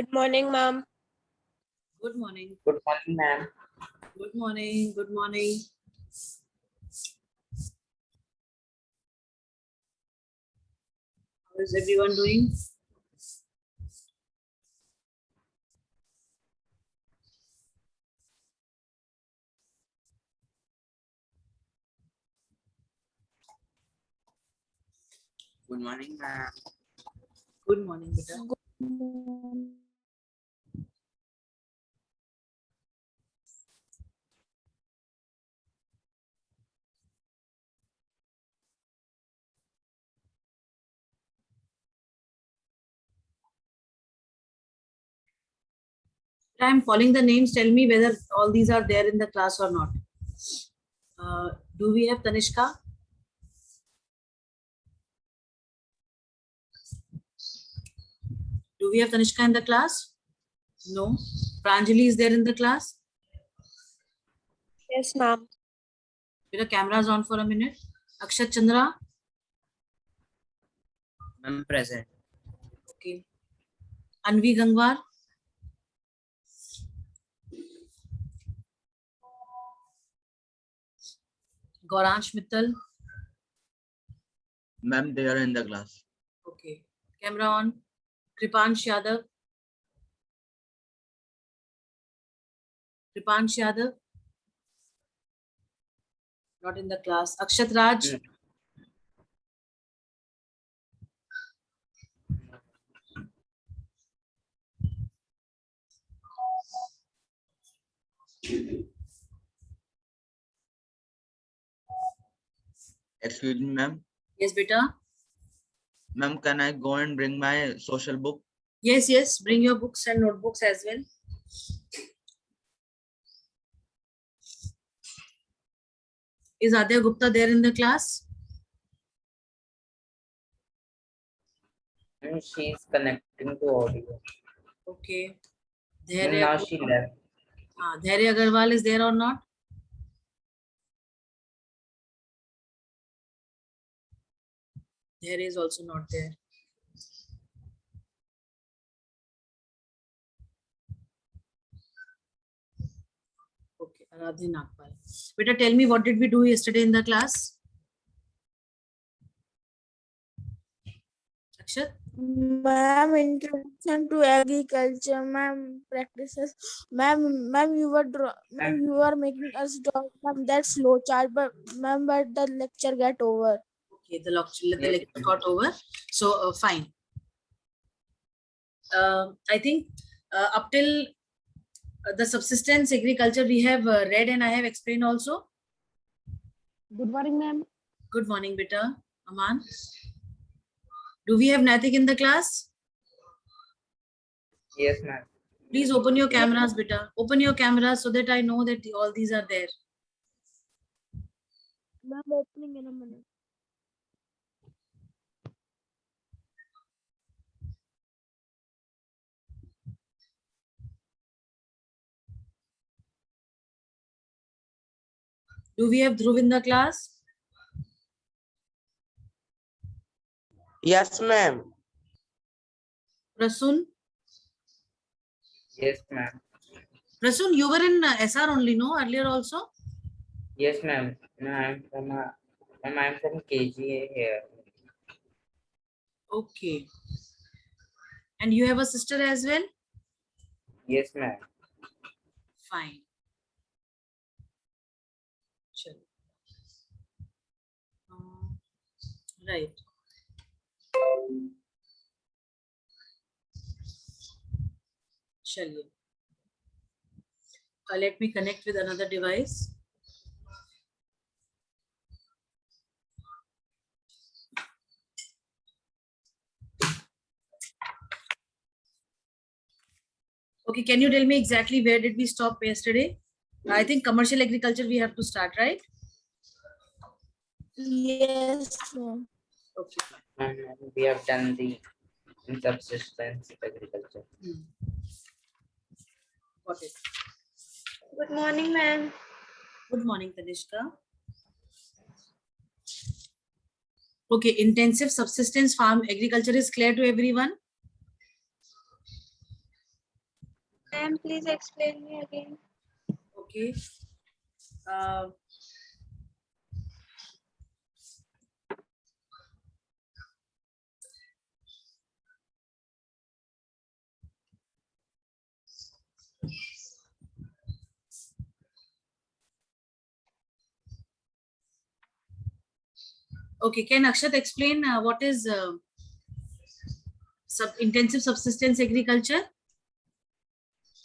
Good morning, ma'am. Good morning. Good morning, ma'am. Good morning. Good morning. How is everyone doing? Good morning, ma'am. Good morning, beta. I'm calling the names. Tell me whether all these are there in the class or not. Do we have Tanishka? Do we have Tanishka in the class? No. Pranjali is there in the class? Yes, ma'am. Your camera is on for a minute. Akshat Chandra? Ma'am, present. Okay. Anvi Gangwar? Gauransh Mittal? Ma'am, they are in the class. Okay. Camera on. Kripansh Yadav? Kripansh Yadav? Not in the class. Akshat Raj? Excuse me, ma'am. Yes, beta. Ma'am, can I go and bring my social book? Yes, yes. Bring your books and notebooks as well. Is Adya Gupta there in the class? She is connecting to audio. Okay. And now she left. Dhairya Agarwal is there or not? Dhairya is also not there. Okay, Aradhya Nagpal. Beta, tell me, what did we do yesterday in the class? Akshat? Ma'am, introduction to agriculture. Ma'am, practices. Ma'am, you were making us draw. Ma'am, that slow chart, but the lecture get over. Okay, the lecture got over. So, fine. I think up till the subsistence agriculture we have read and I have explained also. Good morning, ma'am. Good morning, beta. Aman. Do we have Natik in the class? Yes, ma'am. Please open your cameras, beta. Open your cameras so that I know that all these are there. Ma'am, opening in a minute. Do we have Dhruv in the class? Yes, ma'am. Prasun? Yes, ma'am. Prasun, you were in SR only, no? Earlier also? Yes, ma'am. No, I'm from KGA here. Okay. And you have a sister as well? Yes, ma'am. Fine. Sure. Right. Chaliye. Let me connect with another device. Okay, can you tell me exactly where did we stop yesterday? I think commercial agriculture we have to start, right? Yes, ma'am. Okay. And we have done the subsistence agriculture. Got it. Good morning, ma'am. Good morning, Tanishka. Okay, intensive subsistence farm agriculture is clear to everyone? Ma'am, please explain me again. Okay. Uh, okay, can Akshat explain what is intensive subsistence agriculture?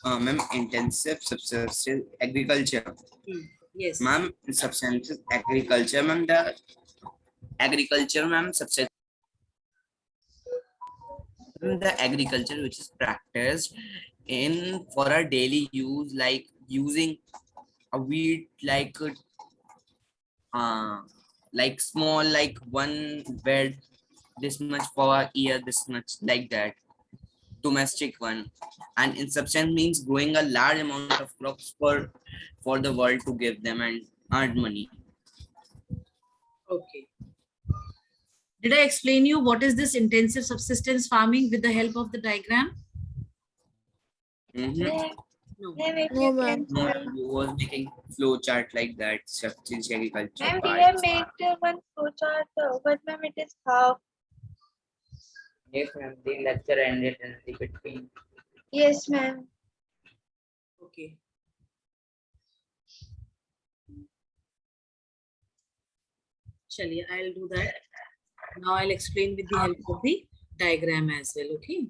Ma'am, intensive subsistence agriculture. Yes. Ma'am, subsistence agriculture, ma'am, the agriculture, ma'am, subsistence. The agriculture which is practiced in for our daily use, like using a wheat, like small, like one bed, this much for a year, this much, like that, domestic one. And in substance means growing a large amount of crops for the world to give them and earn money. Okay. Did I explain you what is this intensive subsistence farming with the help of the diagram? Mhm. Ma'am, No. ma'am, if No, you ma'am. can. No, you was making flow chart like that, substance agriculture Ma'am, we part. have made one flowchart, but ma'am, it is half. Yes, ma'am. The lecture ended in the between. Yes, ma'am. Okay. Chaliye, I'll do that. Now I'll explain with the help of the diagram as well. Okay.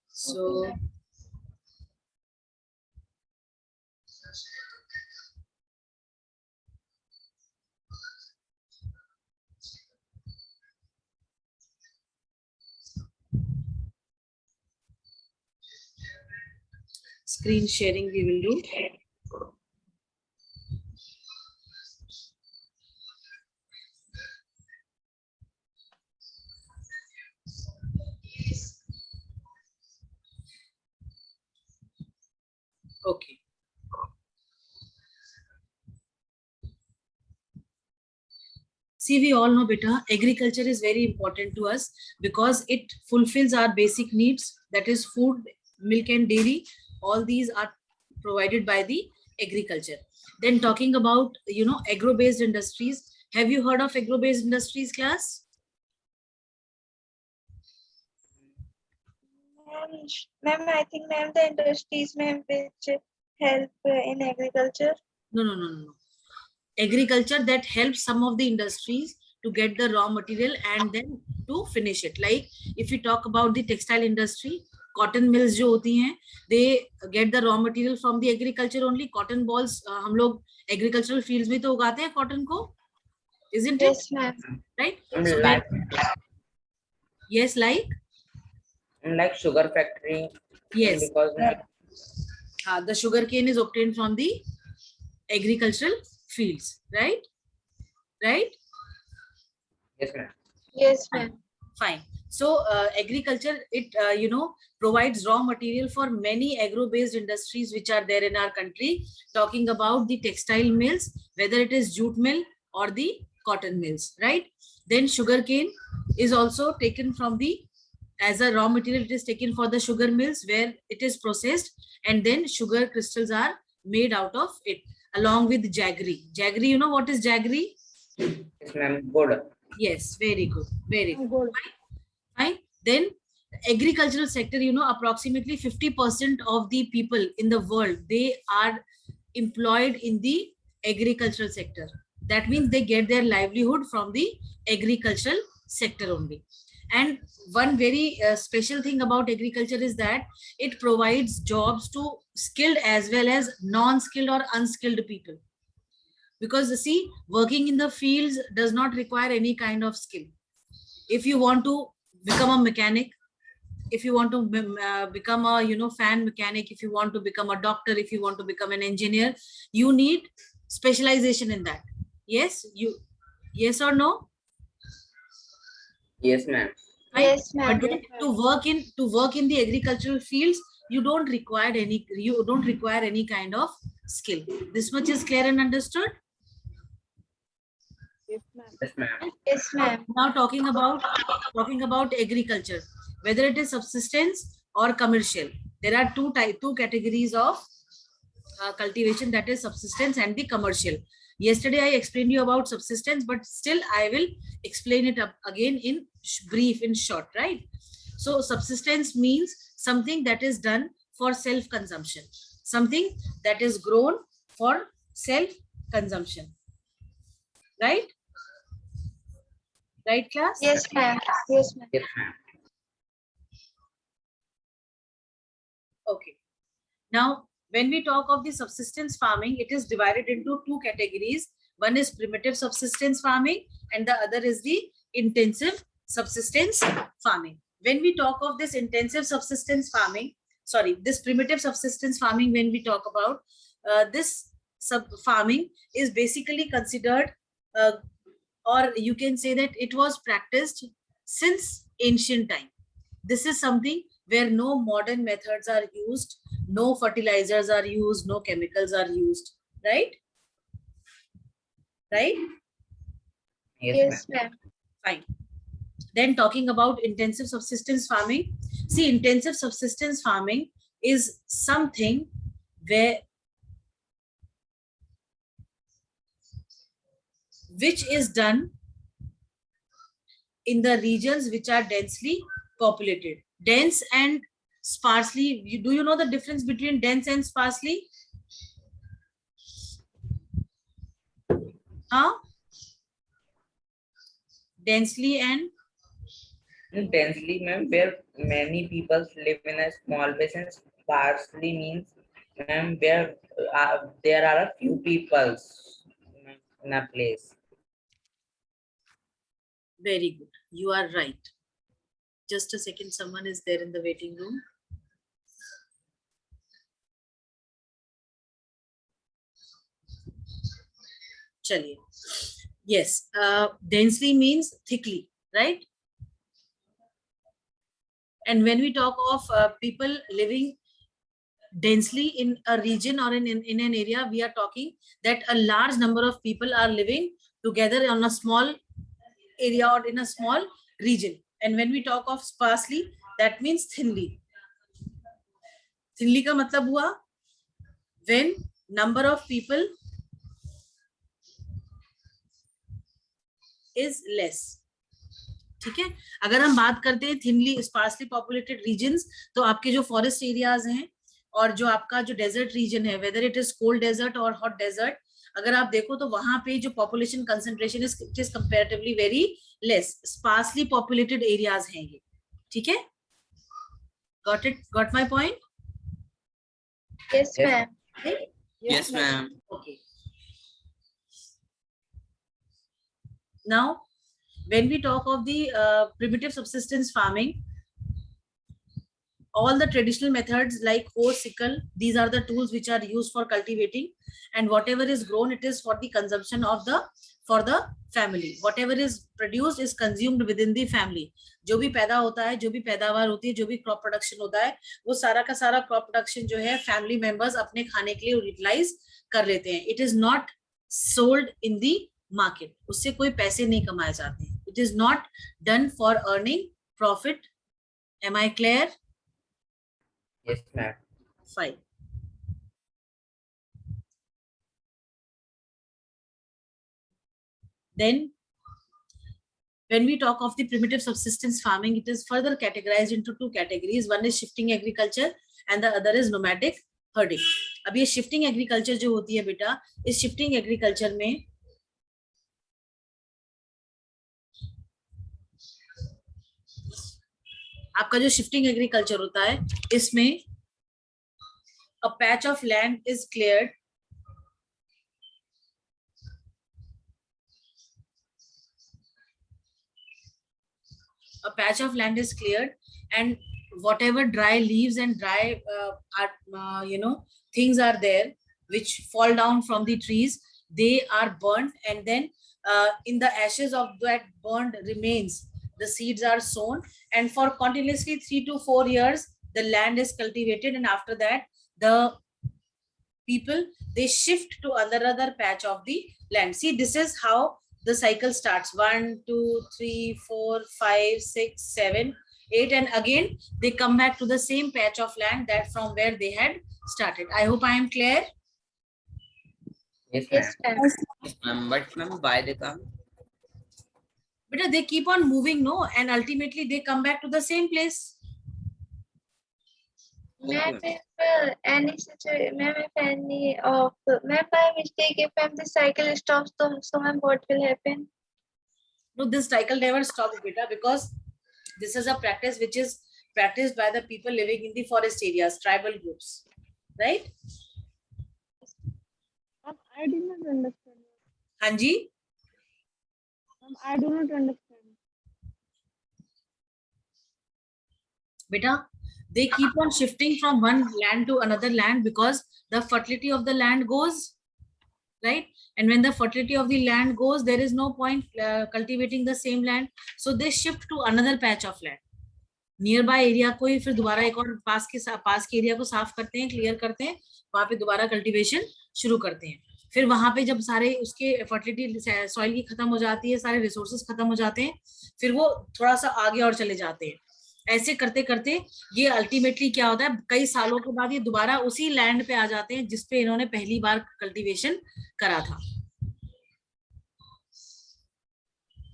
So. Screen sharing we will do. Okay. See, we all know, beta, agriculture is very important to us because it fulfills our basic needs, that is food, milk and dairy. All these are provided by the agriculture. Then talking about, agro-based industries. Have you heard of agro-based industries, class? Ma'am, I think ma'am the industries ma'am which help in agriculture. No, no, no, no, no. Agriculture that helps some of the industries to get the raw material and then to finish it. Like if you talk about the textile industry, cotton mills जो होती हैं, they get the raw material from the agriculture only. Cotton balls हम लोग agricultural fields में तो उगाते हैं cotton को, isn't it? Yes, ma'am. Right? Ma'am, So like, yes, like like sugar factory. yes, Because the sugar cane is obtained from the agricultural fields, right? Right? yes, ma'am. Yes, ma'am. Fine. So agriculture, it provides raw material for many agro-based industries which are there in our country. Talking about the textile mills, whether it is jute mill or the cotton mills, right? Then sugarcane is also taken from the, as a raw material, it is taken for the sugar mills where it is processed, and then sugar crystals are made out of it, along with jaggery. Jaggery, you know what is jaggery? Yes, ma'am. Good. Yes, very good, very good. Good. Fine. Then agricultural sector, approximately 50% of the people in the world, they are employed in the agricultural sector. That means they get their livelihood from the agricultural sector only. And one very special thing about agriculture is that it provides jobs to skilled as well as non-skilled or unskilled people. Because see, working in the fields does not require any kind of skill. If you want to become a mechanic, if you want to become a fan mechanic, if you want to become a doctor, if you want to become an engineer, you need specialization in that. Yes, yes or no? Yes, ma'am. Right? Yes, ma'am. But then to work in the agricultural fields, you don't require any kind of skill. This much is clear and understood. Yes, ma'am. Yes, ma'am. Yes, ma'am. Now talking about agriculture, whether it is subsistence or commercial. There are two categories of cultivation, that is subsistence and the commercial. Yesterday I explained you about subsistence, but still I will explain it up again in brief, in short, right? So subsistence means something that is done for self-consumption, something that is grown for self-consumption, right? Right, class? Yes, ma'am. Yes, ma'am. Yes, ma'am. Okay. Now, when we talk of the subsistence farming, it is divided into two categories. One is primitive subsistence farming and the other is the intensive subsistence farming. When we talk of this intensive subsistence farming, this primitive subsistence farming, when we talk about this farming is basically considered, or you can say that it was practiced since ancient time. This is something where no modern methods are used, no fertilizers are used, no chemicals are used, right? Right? Yes, ma'am. Fine. Then talking about intensive subsistence farming. See, intensive subsistence farming is something which is done in the regions which are densely populated. Dense and sparsely, do you know the difference between dense and sparsely? Huh? Densely and Densely, ma'am, where many people live in a small place, and sparsely means, ma'am, where there are a few people in a place. very good. You are right. Just a second, someone is there in the waiting room. Chaliye. Yes, densely means thickly, right? And when we talk of people living densely in a region or in an area, we are talking that a large number of people are living together on a small area or in a small region. And when we talk of sparsely, that means thinly. Thinly ka matlab hua when number of people is less. ठीक है, अगर हम बात करते हैं thinly sparsely populated regions, तो आपके जो फॉरेस्ट एरियाज हैं और जो आपका जो डेजर्ट रीजन है, whether it is cold desert और हॉट डेजर्ट, अगर आप देखो तो वहां पे जो population concentration is comparatively very less, sparsely populated areas हैं ये. ठीक है, got it, got my point? Yes, ma'am. Yes, ma'am. Okay. Now, when we talk of the primitive subsistence farming, all the traditional methods like hoe, sickle, these are the tools which are used for cultivating, and whatever is grown, it is for the consumption of the family. Whatever is produced is consumed within the family. जो भी पैदा होता है, जो भी पैदावार होती है, जो भी क्रॉप प्रोडक्शन होता है, वो सारा का सारा क्रॉप प्रोडक्शन जो है फैमिली मेंबर्स अपने खाने के लिए यूटिलाइज कर लेते हैं. It is not sold in the market, उससे कोई पैसे नहीं कमाए जाते हैं. It is not done for earning profit. Am I clear? Yes, ma'am. Fine. Then, when we talk of the primitive subsistence farming, it is further categorized into two categories. One is shifting agriculture and the other is nomadic herding. अब ये shifting agriculture जो होती है बेटा, इस shifting agriculture में आपका जो shifting agriculture होता है, इसमें a patch of land is cleared. A patch of land is cleared, and whatever dry leaves and dry things are there which fall down from the trees, they are burnt, and then in the ashes of that burned remains, the seeds are sown, and for continuously 3 to 4 years the land is cultivated, and after that the people, they shift to another patch of the land. See, this is how the cycle starts. 1, 2, 3, 4, 5, 6, 7, ate, and again they come back to the same patch of land that from where they had started. I hope I am clear. Yes, ma'am. Yes, ma'am. Yes, ma'am. But ma'am, why they come? But they keep on moving, no, and ultimately they come back to the same place. Ma'am, if any situation, ma'am, if any of, ma'am, by mistake, if ma'am the cycle stops, so ma'am, what will happen? No, this cycle never stops, beta, because this is a practice which is practiced by the people living in the forest areas, tribal groups, right? I did not understand. Hanji, I do not understand. beta, they keep on shifting from one land to another land because the fertility of the land goes, right? And when the fertility of the land goes, there is no point cultivating the same land. So they shift to another patch of land. Near by area को ही फिर दोबारा एक और पास के area को साफ करते हैं, क्लियर करते हैं, वहां पे दोबारा कल्टीवेशन शुरू करते हैं. फिर वहां पे जब सारे उसके फर्टिलिटी सॉइल की खत्म हो जाती है, सारे रिसोर्सेस खत्म हो जाते हैं, फिर वो थोड़ा सा आगे और चले जाते हैं. ऐसे करते करते ये अल्टीमेटली क्या होता है, कई सालों के बाद ये दोबारा उसी लैंड पे आ जाते हैं जिसपे इन्होंने पहली बार कल्टीवेशन करा था.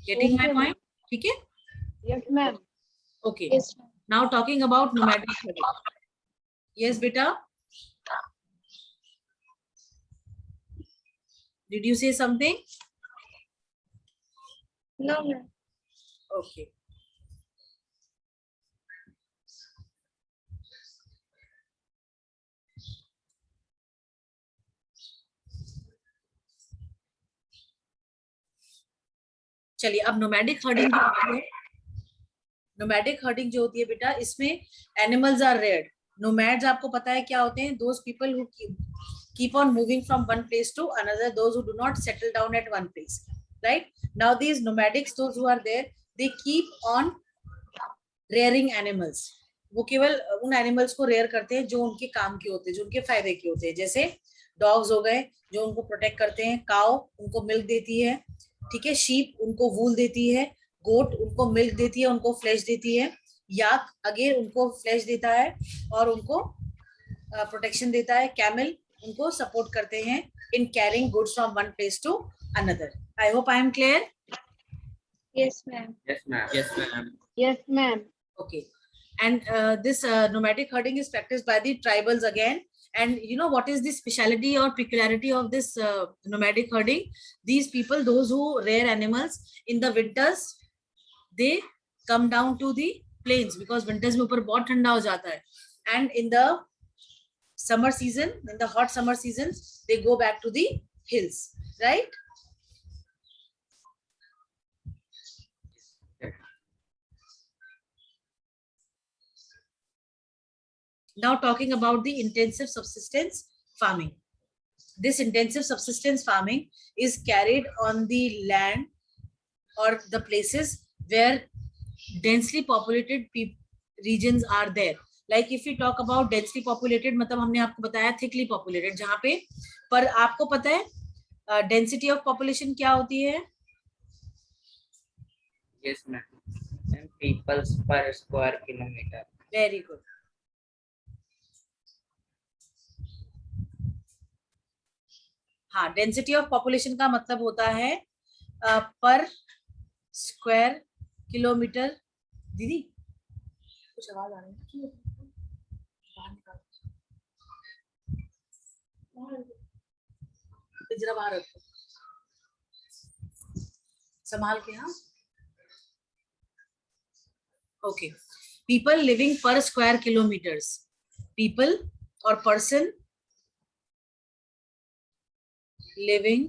Getting my point? ठीक है. Yes, ma'am. Okay. Yes, ma'am. Now talking about nomadic herding. Yes, beta. Did you say something? No, ma'am. Okay. चलिए, अब नोमैडिक हर्डिंग जो होती है, नोमैडिक हर्डिंग जो होती है बेटा, इसमें एनिमल्स आर रेयर्ड. नोमैड्स आपको पता है क्या होते हैं? Those people who keep on moving from one place to another, those who do not settle down at one place, right? Now these nomadics, those who are there, they keep on rearing animals. वो केवल उन animals को rare करते हैं जो उनके काम के होते हैं, जो उनके फायदे के होते हैं. जैसे डॉग्स हो गए जो उनको प्रोटेक्ट करते हैं, काउ उनको मिल्क देती है, ठीक है, शीप उनको वूल देती है, गोट उनको मिल्क देती है, उनको फ्लैश देती है, याक अगेन उनको फ्लैश देता है और उनको प्रोटेक्शन देता है, कैमल उनको सपोर्ट करते हैं in carrying goods from one place to another. I hope I am clear. Yes, ma'am. Yes, ma'am. Yes, ma'am. Yes, ma'am. Okay. And this nomadic herding is practiced by the tribals again. And you know what is the speciality or peculiarity of this nomadic herding? These people, those who rear animals in the winters, they come down to the plains because winters में ऊपर बहुत ठंडा हो जाता है. And in the summer season, in the hot summer seasons, they go back to the hills, right? Now talking about the intensive subsistence farming. This intensive subsistence farming is carried on the land or the places where densely populated regions are there. Like if we talk about densely populated, मतलब हमने आपको बताया thickly populated, जहाँ पे, पर आपको पता है density of population क्या होती है? Yes, ma'am. And peoples per square kilometer. Very good. हाँ, डेंसिटी ऑफ पॉपुलेशन का मतलब होता है पर स्क्वायर किलोमीटर. दीदी कुछ आवाज आ रही है, जरा बाहर रखो संभाल के. हाँ, ओके. पीपल लिविंग पर स्क्वायर किलोमीटर्स, पीपल और पर्सन लिविंग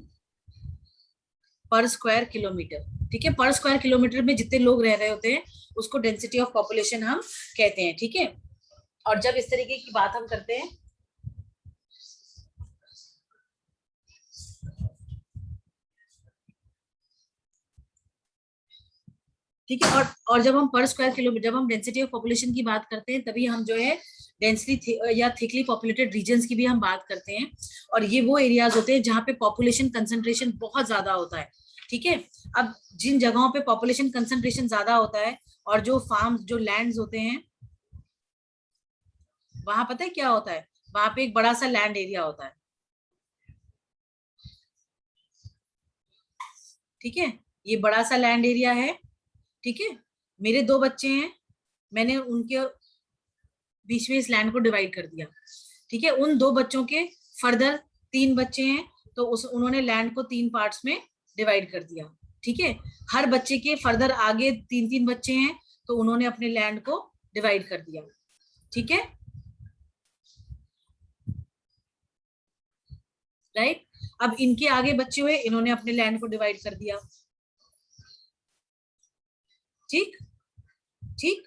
पर स्क्वायर किलोमीटर. ठीक है, पर स्क्वायर किलोमीटर में जितने लोग रह रहे होते हैं उसको डेंसिटी ऑफ पॉपुलेशन हम कहते हैं. ठीक है, और जब इस तरीके की बात हम करते हैं, ठीक है, और जब हम पर स्क्वायर किलोमीटर, जब हम डेंसिटी ऑफ पॉपुलेशन की बात करते हैं, तभी हम जो है डेंसली या थिकली पॉपुलेटेड रीजन्स की भी हम बात करते हैं. और ये वो एरियाज होते हैं जहाँ पे पॉपुलेशन कंसंट्रेशन बहुत ज्यादा होता है. ठीक है, अब जिन जगहों पे पॉपुलेशन कंसंट्रेशन ज्यादा होता है और जो फार्म्स, जो लैंड्स होते हैं, वहां पता है क्या होता है, वहां पे एक बड़ा सा लैंड एरिया होता है, ठीक है, ये बड़ा सा लैंड एरिया है, ठीक है। मेरे 2 बच्चे हैं, मैंने उनके बीच में इस लैंड को डिवाइड कर दिया, ठीक है। उन 2 बच्चों के फर्दर 3 बच्चे हैं, तो उन्होंने लैंड को 3 पार्ट्स में डिवाइड कर दिया, ठीक है। हर बच्चे के फर्दर आगे 3-3 बच्चे हैं, तो उन्होंने अपने लैंड को डिवाइड कर दिया, ठीक है, राइट। अब इनके आगे बच्चे हुए, इन्होंने अपने लैंड को डिवाइड कर दिया, ठीक ठीक।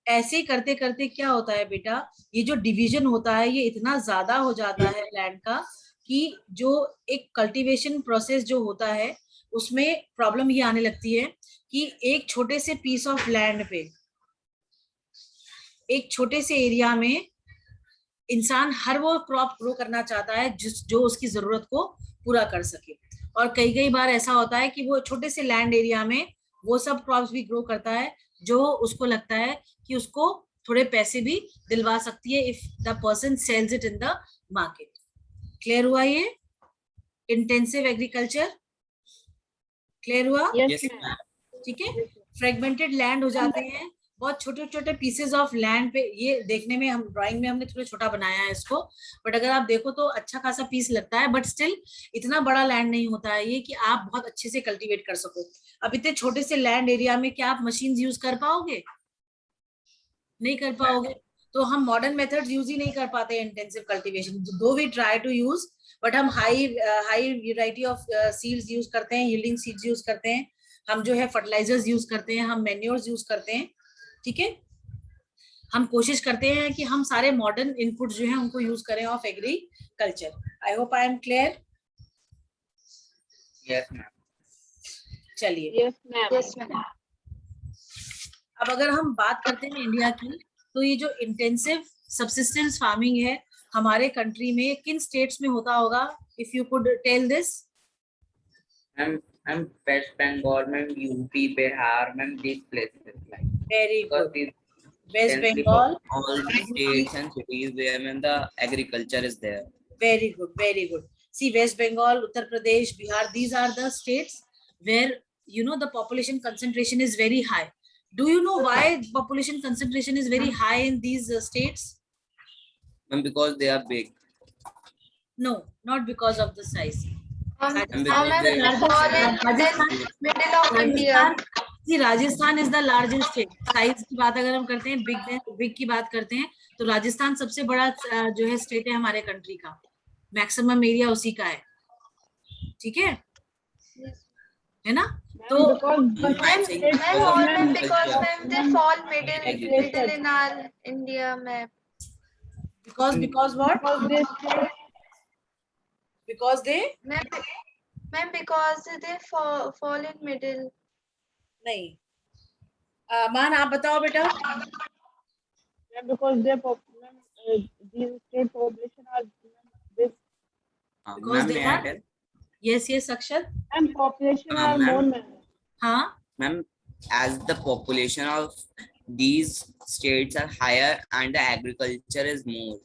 ऐसे करते करते क्या होता है बेटा, ये जो डिवीजन होता है ये इतना ज्यादा हो जाता है लैंड का, कि जो एक कल्टीवेशन प्रोसेस जो होता है उसमें प्रॉब्लम ये आने लगती है कि एक छोटे से पीस ऑफ लैंड पे, एक छोटे से एरिया में इंसान हर वो क्रॉप ग्रो करना चाहता है जो उसकी जरूरत को पूरा कर सके। और कई बार ऐसा होता है कि वो छोटे से लैंड एरिया में वो सब क्रॉप्स भी ग्रो करता है जो उसको लगता है कि उसको थोड़े पैसे भी दिलवा सकती है if the person sells it in the market. Clear हुआ ये इंटेंसिव एग्रीकल्चर? क्लियर हुआ? Yes, ठीक है। फ्रेगमेंटेड लैंड हो जाते हैं, बहुत छोटे छोटे पीसेस ऑफ लैंड पे। ये देखने में, हम ड्राइंग में हमने थोड़ा छोटा बनाया है इसको, बट अगर आप देखो तो अच्छा खासा पीस लगता है, बट स्टिल इतना बड़ा लैंड नहीं होता है ये कि आप बहुत अच्छे से कल्टीवेट कर सको। अब इतने छोटे से लैंड एरिया में क्या आप मशीन यूज कर पाओगे? नहीं कर पाओगे। तो हम मॉडर्न मेथड्स यूज ही नहीं कर पाते intensive cultivation, though we try to use, but हम high variety of seeds use करते हैं, यील्डिंग सीड्स यूज करते हैं, हम जो है फर्टिलाइजर्स यूज करते हैं, हम मैन्योर्स यूज करते हैं, ठीक है। हम कोशिश करते हैं कि हम सारे मॉडर्न इनपुट जो हैं उनको यूज करें of agriculture. I hope I am clear. Yes, ma'am. चलिए, Yes, ma'am. अब अगर हम बात करते हैं इंडिया की, तो ये जो इंटेंसिव सब्सिस्टेंस फार्मिंग है हमारे कंट्री में किन स्टेट्स में होता होगा? If you could tell this. I'm West Bengal, ma'am, UP, Bihar, ma'am, these places like. Very Because good. these West densely Bengal, all the states and cities where when the agriculture is there. very good, very good. See, West Bengal, Uttar Pradesh, Bihar, these are the states where, you know, the population concentration is very high. Do you know why population concentration is very high in these states? And because they are big. No, not because of the size. And because ma'am, they it's all in middle of India. See, Rajasthan is the largest state. Size की बात अगर हम करते हैं, big की बात करते हैं, तो राजस्थान सबसे बड़ा जो है स्टेट है हमारे कंट्री का, मैक्सिमम एरिया उसी का है, ठीक है ना? तो I think Ma'am, all ma'am, because agriculture. ma'am, they fall middle Agriculture. in our India map. because what? Because they Ma'am, because they fall in middle. नहीं। मान आप बताओ बेटा। Because these state population are big Because Ma'am, they may I are- tell? yes अक्षर। and population are Ma'am. more than हाँ, Ma'am, as the population of these states are higher and the agriculture is more,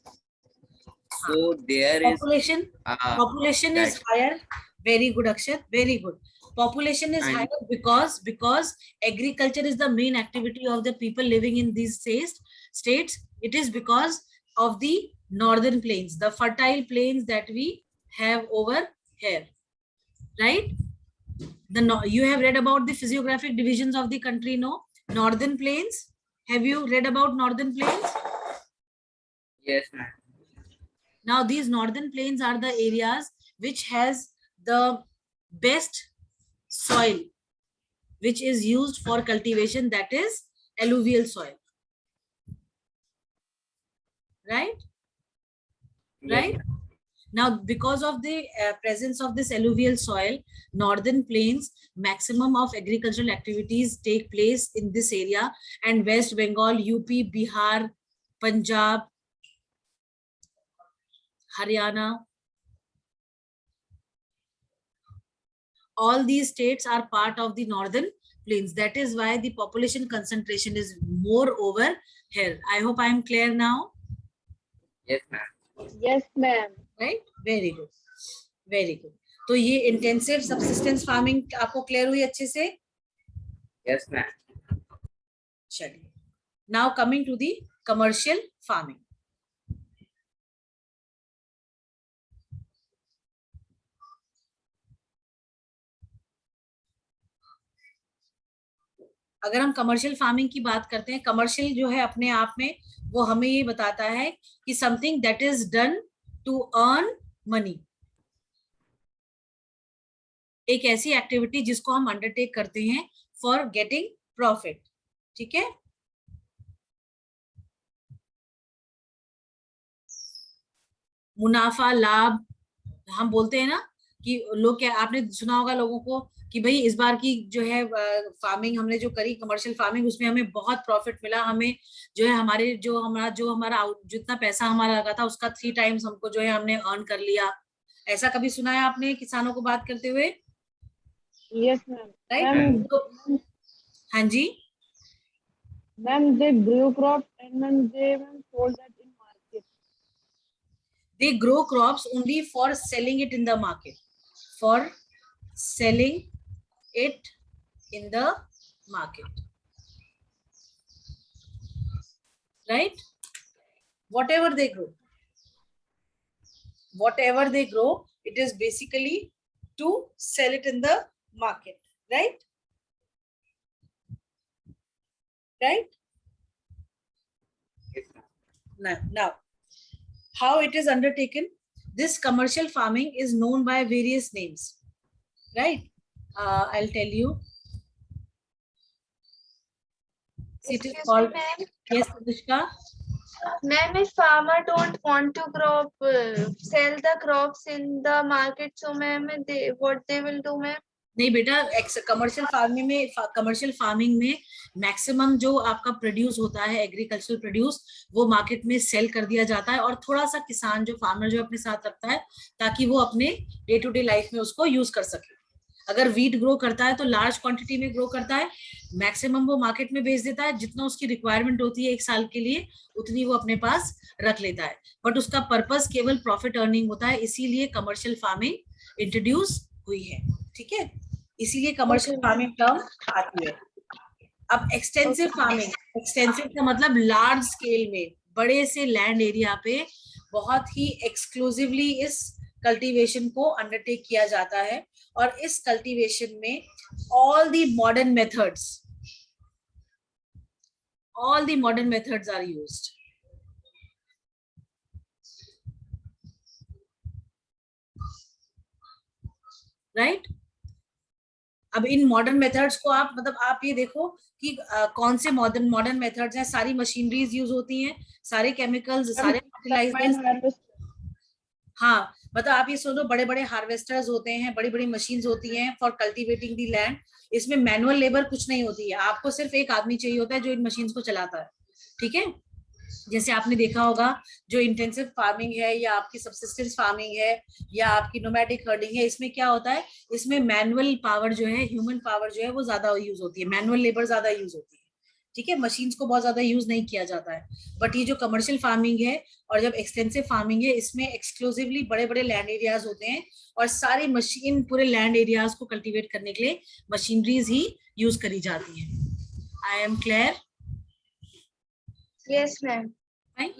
so there is population is that- higher. Very good Akshat, very good. Population is And- higher because agriculture is the main activity of the people living in these states. It is because of the northern plains, the fertile plains that we have over here, right? You have read about the physiographic divisions of the country, no? Northern plains, have you read about northern plains? Yes, ma'am. Now these northern plains are the areas which has the best soil which is used for cultivation, that is alluvial soil, right? Yes, Right. Now, because of the presence of this alluvial soil, northern plains, maximum of agricultural activities take place in this area, and West Bengal, UP, Bihar, Punjab, Haryana, all these states are part of the northern plains. That is why the population concentration is more over here. I hope I am clear now. Yes, ma'am. Yes, ma'am. Right? Very good. Very good. तो ये intensive subsistence farming आपको clear हुई अच्छे से? Yes, ma'am. चलिए. Now coming to the commercial farming. अगर हम commercial farming की बात करते हैं, कमर्शियल जो है अपने आप में वो हमें ये बताता है कि something that is done to earn money, एक ऐसी एक्टिविटी जिसको हम अंडरटेक करते हैं फॉर गेटिंग प्रॉफिट. ठीक है. मुनाफा, लाभ हम बोलते हैं ना कि लोग क्या, आपने सुना होगा लोगों को कि भाई इस बार की जो है फार्मिंग हमने जो करी कमर्शियल फार्मिंग, उसमें हमें बहुत प्रॉफिट मिला, हमें जो है हमारे जो हमारा जितना पैसा हमारा लगा था उसका 3 टाइम्स हमको जो है हमने अर्न कर लिया. ऐसा कभी सुना है आपने किसानों को बात करते हुए? Yes, ma'am. राइट. Ma'am, तो हाँ जी. ma'am, they grew crops and ma'am, they sold that in market. They grow crops only for selling it in the market. For selling it in the market. Right? Whatever they grow, it is basically to sell it in the market. Right? Right? Yes, ma'am. Now, how it is undertaken? This commercial farming is known by various names. Right? I'll tell you. It is Excuse me, called. ma'am. Yes, Anushka. Ma'am, if farmer don't want to sell the crops in the market, so ma'am, what they will do, ma'am? नहीं बेटा, commercial farming में maximum जो आपका produce होता है agricultural produce, वो market में cell कर दिया जाता है और थोड़ा सा किसान जो फार्मर जो अपने साथ रखता है ताकि वो अपने डे टू डे लाइफ में उसको यूज कर सके. अगर वीट ग्रो करता है तो लार्ज क्वांटिटी में ग्रो करता है, मैक्सिमम वो मार्केट में बेच देता है, जितना उसकी रिक्वायरमेंट होती है 1 साल के लिए उतनी वो अपने पास रख लेता है, बट उसका पर्पस केवल प्रॉफिट अर्निंग होता है. इसीलिए कमर्शियल फार्मिंग इंट्रोड्यूस हुई है. ठीक है, इसीलिए कमर्शियल फार्मिंग टर्म आती है. अब एक्सटेंसिव फार्मिंग, एक्सटेंसिव का मतलब लार्ज स्केल में, बड़े से लैंड एरिया पे बहुत ही एक्सक्लूसिवली इस कल्टीवेशन को अंडरटेक किया जाता है और इस कल्टीवेशन में all the modern methods are used. Right? अब इन मॉडर्न मेथड्स को आप मतलब आप ये देखो कि कौन से मॉडर्न मेथड्स हैं. सारी मशीनरीज यूज होती हैं, सारे केमिकल्स, सारे फर्टिलाइजर्स. हाँ, मतलब आप ये सोचो बड़े बड़े हार्वेस्टर्स होते हैं, बड़ी बड़ी मशीन्स होती हैं फॉर कल्टीवेटिंग दी लैंड. इसमें मैनुअल लेबर कुछ नहीं होती है, आपको सिर्फ एक आदमी चाहिए होता है जो इन मशीन्स को चलाता है. ठीक है, जैसे आपने देखा होगा जो इंटेंसिव फार्मिंग है या आपकी सबसिस्टेंस फार्मिंग है या आपकी नोमैडिक हर्डिंग है, इसमें क्या होता है, इसमें मैनुअल पावर जो है, ह्यूमन पावर जो है वो ज्यादा यूज होती है, मैनुअल लेबर ज्यादा यूज होती है. ठीक है, मशीन्स को बहुत ज्यादा यूज नहीं किया जाता है. बट ये जो कमर्शियल फार्मिंग है और जब एक्सटेंसिव फार्मिंग है, इसमें एक्सक्लूसिवली बड़े बड़े लैंड एरियाज होते हैं और सारी मशीन पूरे लैंड एरियाज को कल्टीवेट करने के लिए मशीनरीज ही यूज करी जाती है. आई am clear? Yes, ma'am.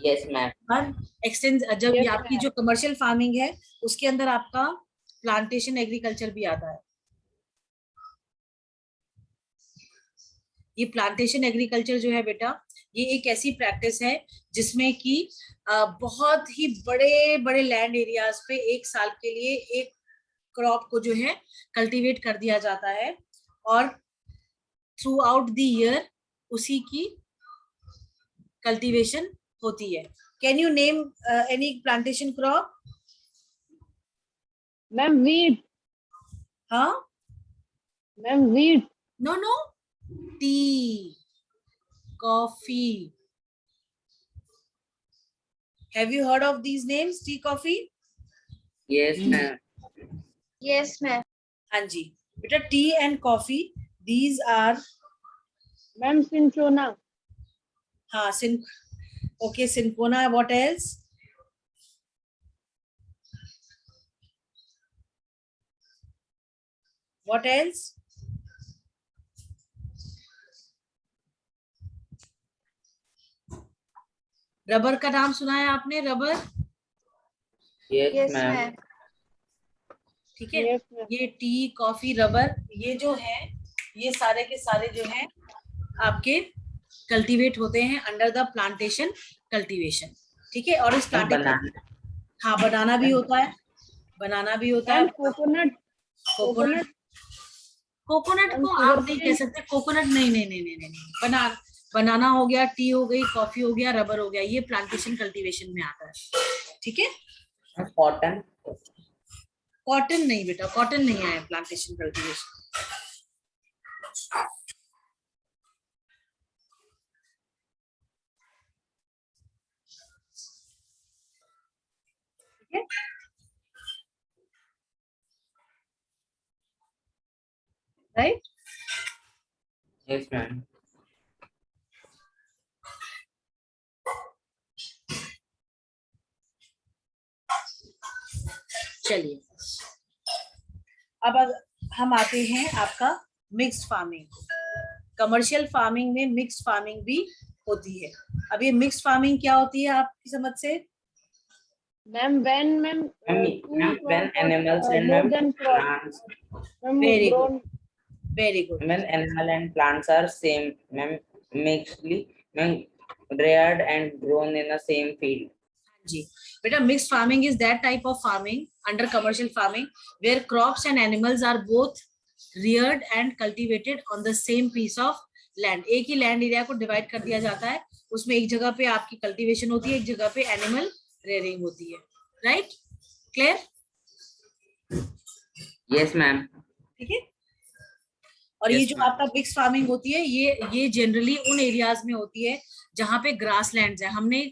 Yes, ma'am. और एक्सटेंस जब Yes, आपकी जो कमर्शियल फार्मिंग है उसके अंदर आपका प्लांटेशन एग्रीकल्चर भी आता है. ये प्लांटेशन एग्रीकल्चर जो है बेटा, ये एक ऐसी प्रैक्टिस है जिसमें कि बहुत ही बड़े बड़े लैंड एरियाज पे 1 साल के लिए एक क्रॉप को जो है कल्टीवेट कर दिया जाता है और थ्रू आउट द ईयर उसी की कल्टीवेशन होती है. Can you name any plantation crop? Ma'am, wheat. हाँ, Ma'am, wheat. no, tea, coffee. Have you heard of these names, tea, coffee? Yes, ma'am. Yes, ma'am. हाँ जी बेटा, T and coffee These are Ma'am, Cinchona. okay, Cinchona. What else? What else? Rubber का नाम सुना है आपने? Rubber, Yes, Yes, ma'am. ma'am. ठीक है। Yes, ma'am. ये टी, कॉफी, रबर, ये जो है, ये सारे के सारे जो है आपके कल्टीवेट होते हैं अंडर द प्लांटेशन कल्टीवेशन, ठीक है। और इस Ma'am, प्लांटेशन, banana. हाँ, बनाना भी होता है, बनाना भी होता है। Ma'am, coconut. Coconut, coconut Ma'am, को sugar आप नहीं कह cane. सकते कोकोनट, नहीं नहीं नहीं नहीं नहीं, बनाना हो गया, टी हो गई, कॉफी हो गया, रबर हो गया, ये प्लांटेशन कल्टीवेशन में आता है, ठीक है। Ma'am, cotton. कॉटन नहीं बेटा, कॉटन नहीं आया प्लांटेशन कल्टीवेशन। ठीक है, राइट। Yes, ma'am. चलिए, अब हम आते हैं आपका मिक्स्ड फार्मिंग। कमर्शियल फार्मिंग में मिक्स्ड फार्मिंग भी होती है। अब ये मिक्स्ड फार्मिंग क्या होती है आपकी समझ से? Ma'am, when Ma'am, when animals and more ma'am, than crop. plants, Ma'am, Very good. grown. Very good. when animal and plants are same, ma'am, mixedly, ma'am, reared and grown in the same field. जी बेटा, mixed farming is that type of farming under commercial farming where crops and animals are both reared and cultivated on the same piece of land. एक ही land area को divide कर दिया जाता है, उसमें एक जगह पे आपकी कल्टीवेशन होती है, एक जगह पे एनिमल रेयरिंग होती है, राइट? क्लियर? Yes, ma'am. ठीक है। और ये Yes, जो ma'am. आपका मिक्स फार्मिंग होती है, ये जनरली उन एरियाज में होती है जहाँ पे ग्रास लैंड्स है। हमने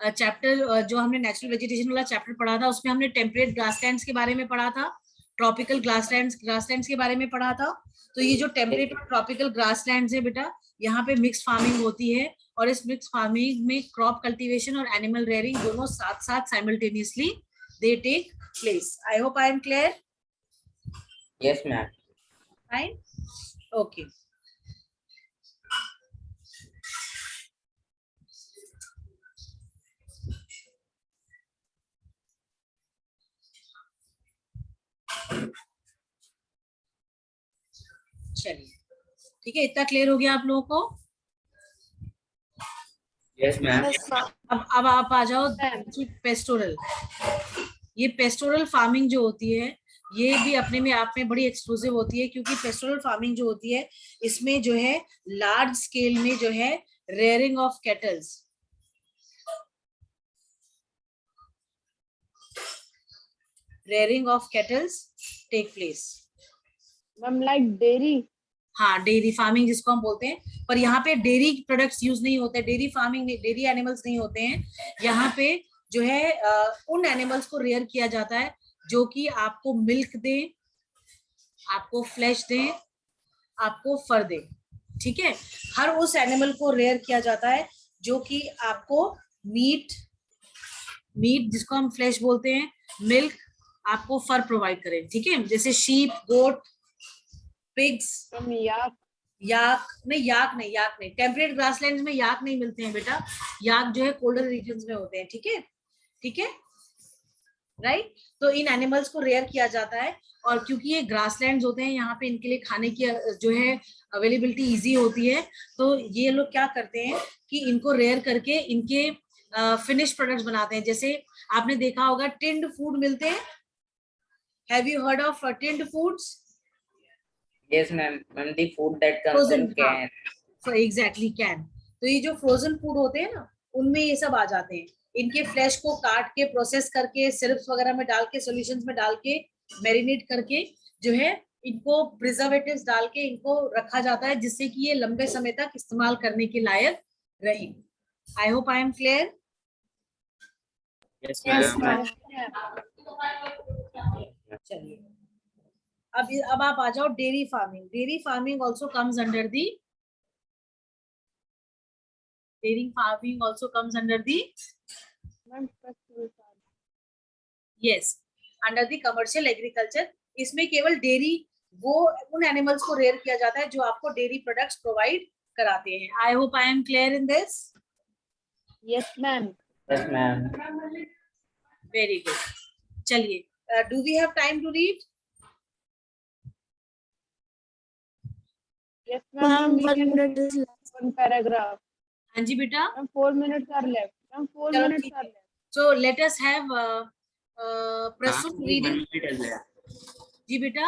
चैप्टर जो हमने नेचुरल वेजिटेशन वाला चैप्टर पढ़ा था, उसमें हमने टेम्परेट ग्रासलैंड्स के बारे में पढ़ा था, ट्रॉपिकल ग्रासलैंड्स के बारे में पढ़ा था। तो ये जो टेम्परेट और ट्रॉपिकल ग्रासलैंड्स है बेटा, यहाँ पे मिक्स फार्मिंग होती है, और इस मिक्स फार्मिंग में क्रॉप कल्टीवेशन और एनिमल रेयरिंग दोनों साथ साथ simultaneously they take place. I hope I am clear? Yes, ma'am. Fine, okay. चलिए, ठीक है, इतना क्लियर हो गया आप लोगों को? Yes, ma'am. Yes, ma'am. अब आप आ जाओ पेस्टोरल। ये पेस्टोरल फार्मिंग जो होती है, ये भी अपने में आप में बड़ी एक्सक्लूसिव होती है, क्योंकि पेस्टोरल फार्मिंग जो होती है, इसमें जो है लार्ज स्केल में जो है rearing of cattles, take place. Ma'am, like dairy. हाँ, डेयरी फार्मिंग जिसको हम बोलते हैं, पर यहाँ पे डेयरी प्रोडक्ट्स यूज नहीं होते, डेयरी फार्मिंग, डेयरी एनिमल्स नहीं होते हैं यहाँ पे। जो है उन एनिमल्स को रेयर किया जाता है जो कि आपको मिल्क दे, आपको फ्लैश दे, आपको फर दे, ठीक है। हर उस एनिमल को रेयर किया जाता है जो कि आपको मीट जिसको हम फ्लैश बोलते हैं, मिल्क, आपको फर प्रोवाइड करे, ठीक है। जैसे शीप, गोट, पिग्स, Ma'am, yak. याक नहीं, टेम्परेट ग्रासलैंड्स में याक नहीं मिलते हैं बेटा, याक जो है कोल्डर रीजन्स में होते हैं, ठीक है, राइट। तो इन एनिमल्स को रेयर किया जाता है, और क्योंकि ये ग्रासलैंड्स होते हैं, यहाँ पे इनके लिए खाने की जो है अवेलेबिलिटी इजी होती है, तो ये लोग क्या करते हैं कि इनको रेयर करके इनके फिनिश प्रोडक्ट्स बनाते हैं। जैसे आपने देखा होगा टिन्ड फूड मिलते हैं, have you heard of tinned foods? Yes, ma'am. Ma'am, the food that comes in can. Exactly, can. तो ये जो फ्रोजन फूड होते हैं ना, उनमें ये सब आ जाते हैं। इनके फ्लैश को काट के, प्रोसेस करके, सिरप वगैरह में डाल के, सॉल्यूशंस में डाल के, मैरिनेट करके जो है इनको प्रिजर्वेटिव्स डाल के इनको रखा जाता है, जिससे कि ये लंबे समय तक इस्तेमाल करने के लायक रहे। आई hope I am clear? Yes, Yes, ma'am. ma'am. चलिए, अब आप आ जाओ dairy farming. Dairy farming also comes under the yes, under the commercial agriculture. इसमें केवल डेयरी वो उन एनिमल्स को रेयर किया जाता है जो आपको डेयरी प्रोडक्ट्स प्रोवाइड कराते हैं. I hope I am clear in this. Yes, ma'am. Yes, ma'am. Very good. चलिए, do we have time to read? Yes, Ma'am, ma'am. We 1 can minute is left. one paragraph. हाँ जी बेटा. Ma'am, 4 minutes are left. Ma'am, 4 चलो minutes ठीक are है. left. So let us have Prasun Only 1 reading. minute is left. जी बेटा.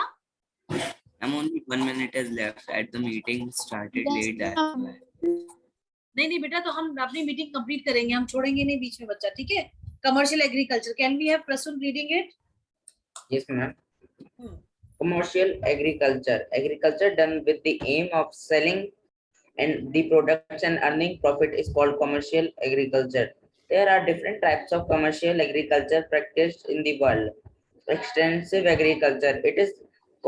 I'm only 1 minute is left at the meeting started Yes, late. That's ma'am. why. नहीं बेटा, तो हम अपनी meeting complete करेंगे, हम छोड़ेंगे नहीं बीच में बच्चा. ठीक है. Commercial agriculture, can we have Prasoon reading it? Yes, ma'am. Commercial agriculture. Agriculture done with the aim of selling and the products and earning profit is called commercial agriculture. There are different types of commercial agriculture practiced in the world. Extensive agriculture. It is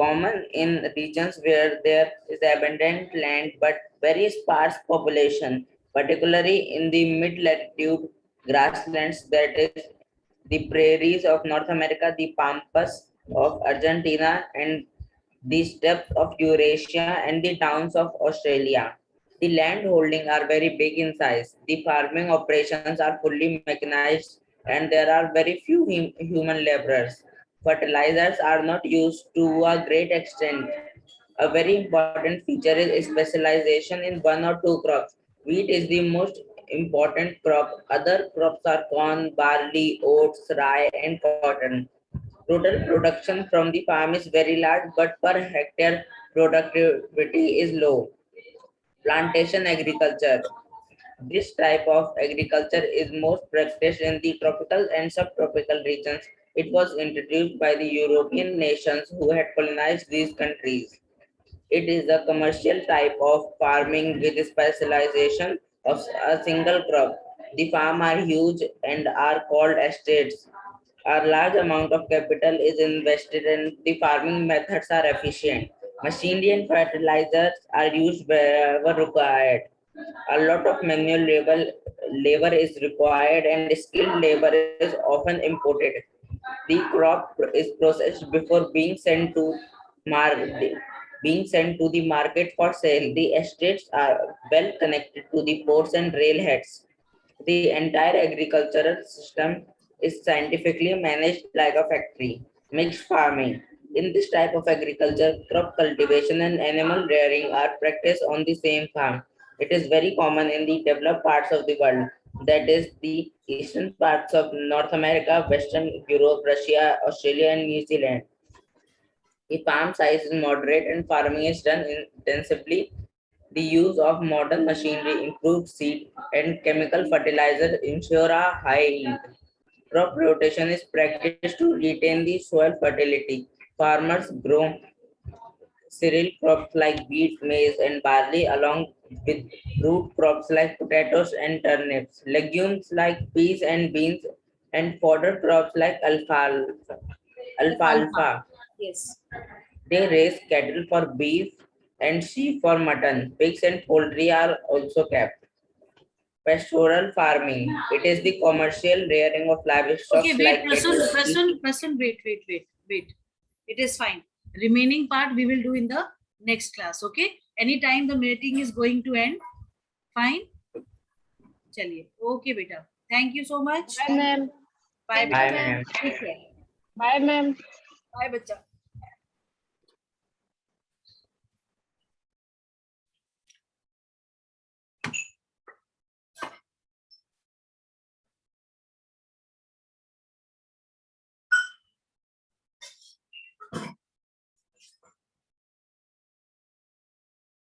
common in regions where there is abundant land but very sparse population, particularly in the mid-latitude grasslands, that is the prairies of North America, the pampas of Argentina, and the steppes of Eurasia and the towns of Australia. The land holding are very big in size. The farming operations are fully mechanized and there are very few human laborers. Fertilizers are not used to a great extent. A very important feature is specialization in one or two crops. Wheat is the most important crop. Other crops are corn, barley, oats, rye, and cotton. Total production from the farm is very large, but per hectare productivity is low. Plantation agriculture. This type of agriculture is most practiced in the tropical and subtropical regions. It was introduced by the European nations who had colonized these countries. It is a commercial type of farming with specialization of a single crop. The farms are huge and are called estates. A large amount of capital is invested and the farming methods are efficient. Machinery and fertilizers are used wherever required. A lot of manual labor is required and skilled labor is often imported. The crop is processed before being sent to the market for sale. The estates are well connected to the ports and railheads. The entire agricultural system is scientifically managed like a factory. Mixed farming. In this type of agriculture, crop cultivation and animal rearing are practiced on the same farm. It is very common in the developed parts of the world, that is the eastern parts of North America, Western Europe, Russia, Australia, and New Zealand. The farm size is moderate and farming is done intensively. The use of modern machinery, improved seed, and chemical fertilizer ensure a high yield. Crop rotation is practiced to retain the soil fertility. Farmers grow cereal crops like wheat, maize, and barley, along with root crops like potatoes and turnips, legumes like peas and beans, and fodder crops like alfalfa. Yes. They raise cattle for beef and sheep for mutton. Pigs and poultry are also kept. Pastoral farming. It is the commercial rearing of livestock Okay, wait, like cattle. Prasun, wait. It is fine. Remaining part we will do in the next class. Okay. Anytime the meeting is going to end. Fine. Chaliye. Okay, beta. Thank you so much. Bye, ma'am. Bye, Bye, beta. ma'am. Take care. Bye, ma'am. Bye, bacha.